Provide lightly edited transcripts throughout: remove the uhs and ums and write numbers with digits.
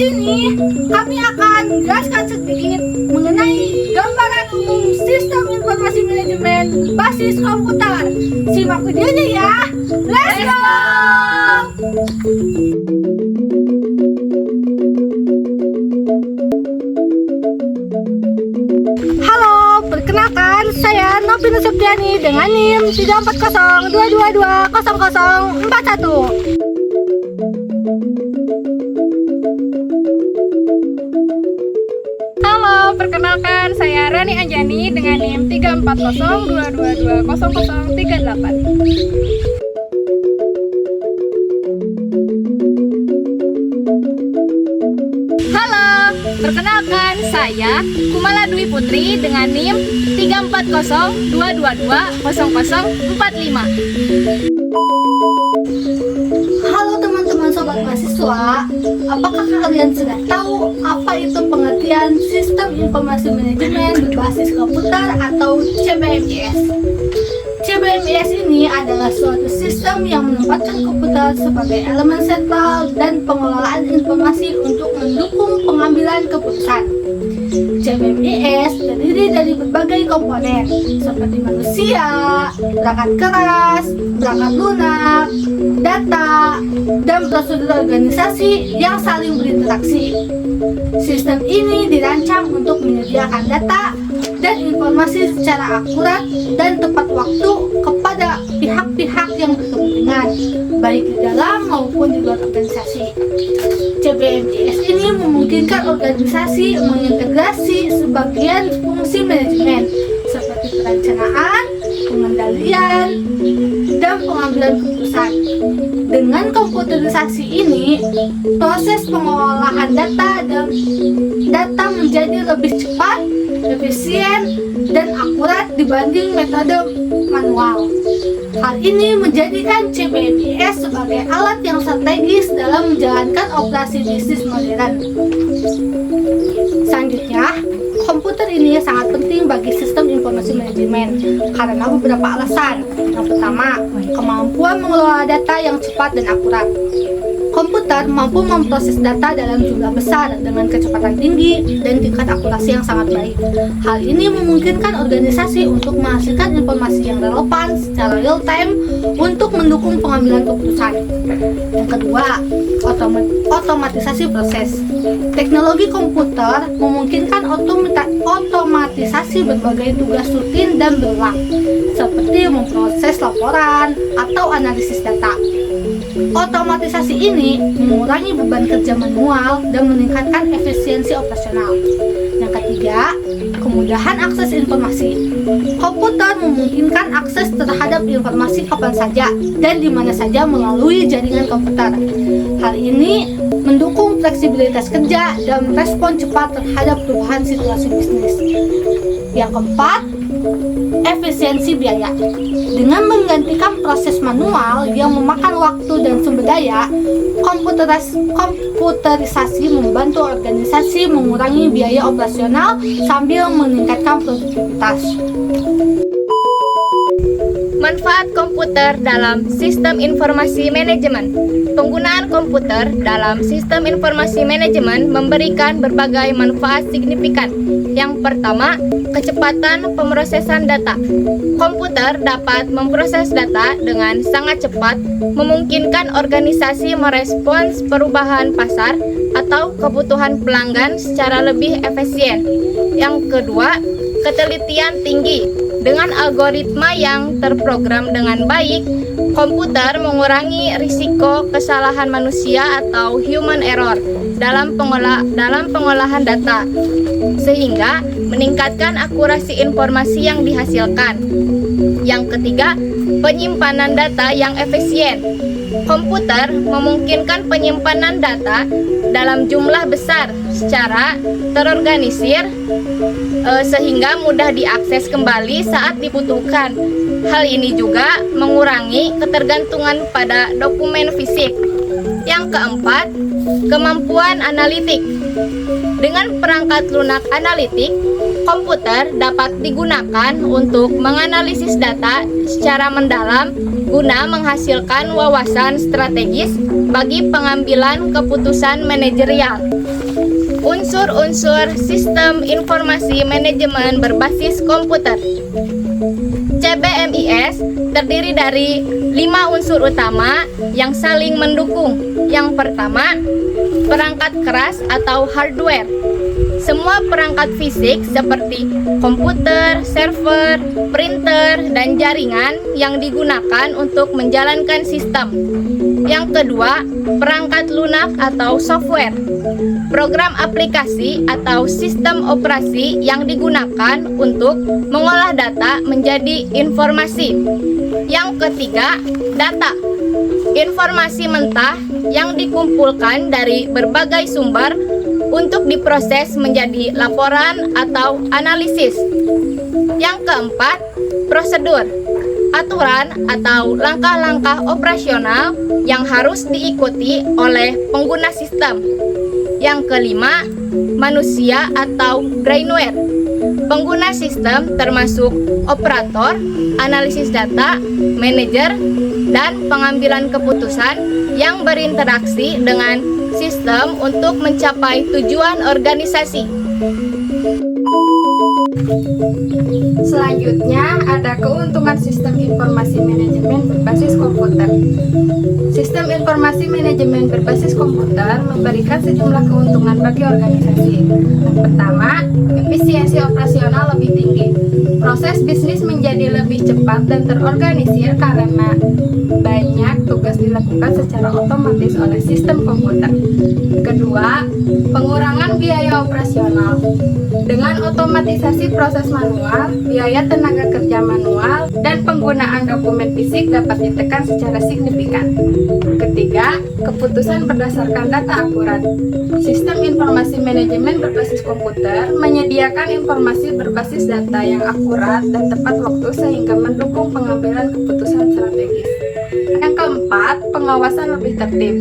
sini kami akan menjelaskan sedikit mengenai gambaran umum sistem informasi manajemen basis komputer. Simak videonya ya. Let's go! Halo, perkenalkan saya Novina Septiani dengan NIM 34022200041. Halo, perkenalkan saya Rani Anjani dengan NIM 34022200038. Halo, perkenalkan saya Kumala Dwi Putri dengan NIM 34022200045. Halo teman-teman sobat mahasiswa, apakah kalian sudah tahu apa itu pengertian sistem informasi manajemen berbasis komputer atau CBMIS? CBMIS ini adalah suatu sistem yang menempatkan komputer sebagai elemen sentral dan pengelolaan informasi untuk mendukung pengambilan keputusan. CBMIS terdiri dari berbagai komponen seperti manusia, perangkat keras, perangkat lunak, data, dan prosedur organisasi yang saling berinteraksi. Sistem ini dirancang untuk menyediakan data dan informasi secara akurat dan tepat waktu kepada pihak-pihak yang berkepentingan, baik di dalam maupun di luar organisasi. CBMIS ini memungkinkan organisasi mengintegrasi sebagian fungsi manajemen seperti perencanaan, pengendalian, dan pengambilan keputusan. Dengan komputerisasi ini, proses pengolahan data menjadi lebih cepat, efisien, dan akurat dibanding metode manual. Hal ini menjadikan CBMIS sebagai alat yang strategis dalam menjalankan operasi bisnis modern. Selanjutnya, komputer ini sangat penting bagi sistem informasi manajemen karena beberapa alasan. Yang pertama, kemampuan mengelola data yang cepat dan akurat. Komputer mampu memproses data dalam jumlah besar dengan kecepatan tinggi dan tingkat akurasi yang sangat baik. Hal ini memungkinkan organisasi untuk menghasilkan informasi yang relevan secara real time untuk mendukung pengambilan keputusan. Yang kedua, otomatisasi proses. Teknologi komputer memungkinkan otomatisasi berbagai tugas rutin dan berulang, seperti memproses laporan atau analisis data. Otomatisasi ini mengurangi beban kerja manual dan meningkatkan efisiensi operasional. Yang ketiga, kemudahan akses informasi. Komputer memungkinkan akses terhadap informasi kapan saja dan di mana saja melalui jaringan komputer. Hal ini mendukung fleksibilitas kerja dan respon cepat terhadap perubahan situasi bisnis. Yang keempat, efisiensi biaya. Dengan menggantikan proses manual yang memakan waktu dan sumber daya, komputerisasi membantu organisasi mengurangi biaya operasional sambil meningkatkan produktivitas. Manfaat komputer dalam sistem informasi manajemen. Penggunaan komputer dalam sistem informasi manajemen memberikan berbagai manfaat signifikan. Yang pertama, kecepatan pemrosesan data. Komputer dapat memproses data dengan sangat cepat, memungkinkan organisasi merespons perubahan pasar atau kebutuhan pelanggan secara lebih efisien. Yang kedua, ketelitian tinggi. Dengan algoritma yang terprogram dengan baik, komputer mengurangi risiko kesalahan manusia atau human error dalam pengolahan data, sehingga meningkatkan akurasi informasi yang dihasilkan. Yang ketiga, penyimpanan data yang efisien. Komputer memungkinkan penyimpanan data dalam jumlah besar secara terorganisir sehingga mudah diakses kembali saat dibutuhkan. Hal ini juga mengurangi ketergantungan pada dokumen fisik. Yang keempat, kemampuan analitik. Dengan perangkat lunak analitik, komputer dapat digunakan untuk menganalisis data secara mendalam guna menghasilkan wawasan strategis bagi pengambilan keputusan manajerial. Unsur-unsur sistem informasi manajemen berbasis komputer. CBMIS terdiri dari 5 unsur utama yang saling mendukung. Yang pertama, perangkat keras atau hardware. Semua perangkat fisik seperti komputer, server, printer, dan jaringan yang digunakan untuk menjalankan sistem. Yang kedua, perangkat lunak atau software. Program aplikasi atau sistem operasi yang digunakan untuk mengolah data menjadi informasi. Yang ketiga, data. Informasi mentah yang dikumpulkan dari berbagai sumber untuk diproses menjadi laporan atau analisis. Yang keempat, prosedur. Aturan atau langkah-langkah operasional yang harus diikuti oleh pengguna sistem. Yang kelima, manusia atau brainware. Pengguna sistem termasuk operator, analisis data, manajer, dan pengambilan keputusan yang berinteraksi dengan sistem untuk mencapai tujuan organisasi. Selanjutnya ada keuntungan sistem informasi manajemen berbasis komputer. Sistem informasi manajemen berbasis komputer memberikan sejumlah keuntungan bagi organisasi. Yang pertama, efisiensi operasional lebih tinggi. Proses bisnis menjadi lebih cepat dan terorganisir karena banyak tugas dilakukan secara otomatis oleh sistem komputer. Kedua, pengurangan biaya operasional. Dengan otomatisasi proses manual, biaya tenaga kerja manual, dan penggunaan dokumen fisik dapat ditekan secara signifikan. Ketiga, keputusan berdasarkan data akurat. Sistem informasi manajemen berbasis komputer menyediakan informasi berbasis data yang akurat dan tepat waktu sehingga mendukung pengambilan keputusan strategis. Yang keempat, pengawasan lebih tertib.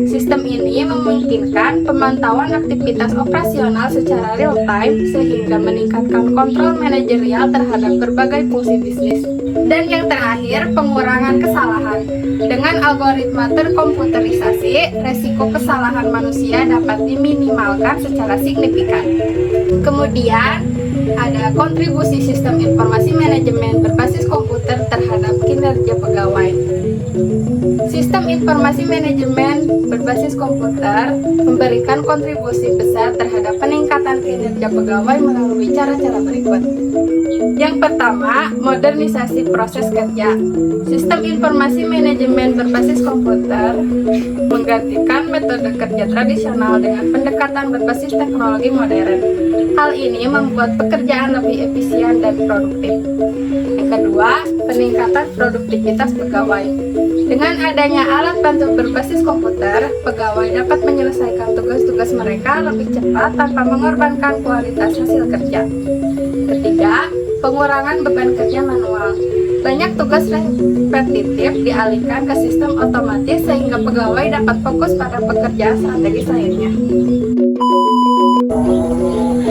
Sistem ini memungkinkan pemantauan aktivitas operasional secara real-time sehingga meningkatkan kontrol manajerial terhadap berbagai fungsi bisnis. Dan yang terakhir, pengurangan kesalahan. Dengan algoritma terkomputerisasi, resiko kesalahan manusia dapat diminimalkan secara signifikan. Kemudian, ada kontribusi sistem informasi manajemen berbasis komputer terhadap kinerja pegawai. Sistem informasi manajemen berbasis komputer memberikan kontribusi besar terhadap peningkatan kinerja pegawai melalui cara-cara berikut. Yang pertama, modernisasi proses kerja. Sistem informasi manajemen berbasis komputer menggantikan metode kerja tradisional dengan pendekatan berbasis teknologi modern. Hal ini membuat pekerjaan lebih efisien dan produktif. Yang kedua, peningkatan produktivitas pegawai. Dengan adanya alat bantu berbasis komputer, pegawai dapat menyelesaikan tugas-tugas mereka lebih cepat tanpa mengorbankan kualitas hasil kerja. Ketiga, pengurangan beban kerja manual. Banyak tugas repetitif dialihkan ke sistem otomatis sehingga pegawai dapat fokus pada pekerjaan strategis lainnya.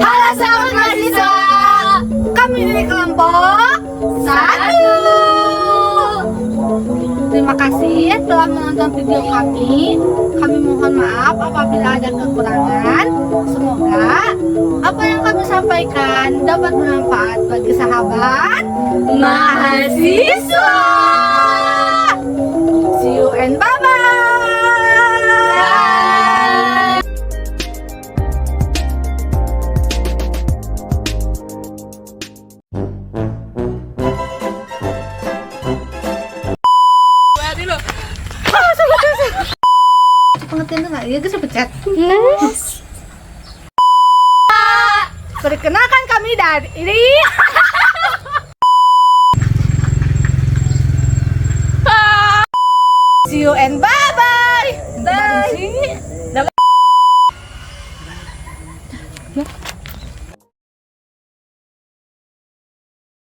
Halo sahabat mahasiswa, kami dari kelompok 1. Terima kasih telah menonton video kami. Kami mohon maaf apabila ada kekurangan. Semoga apa yang kami sampaikan dapat bermanfaat bagi sahabat mahasiswa. See you and bye-bye. Pengertian tuh nggak? Iya, gue pencet. Perkenalkan kami dari ini. See you and bye bye. Bye.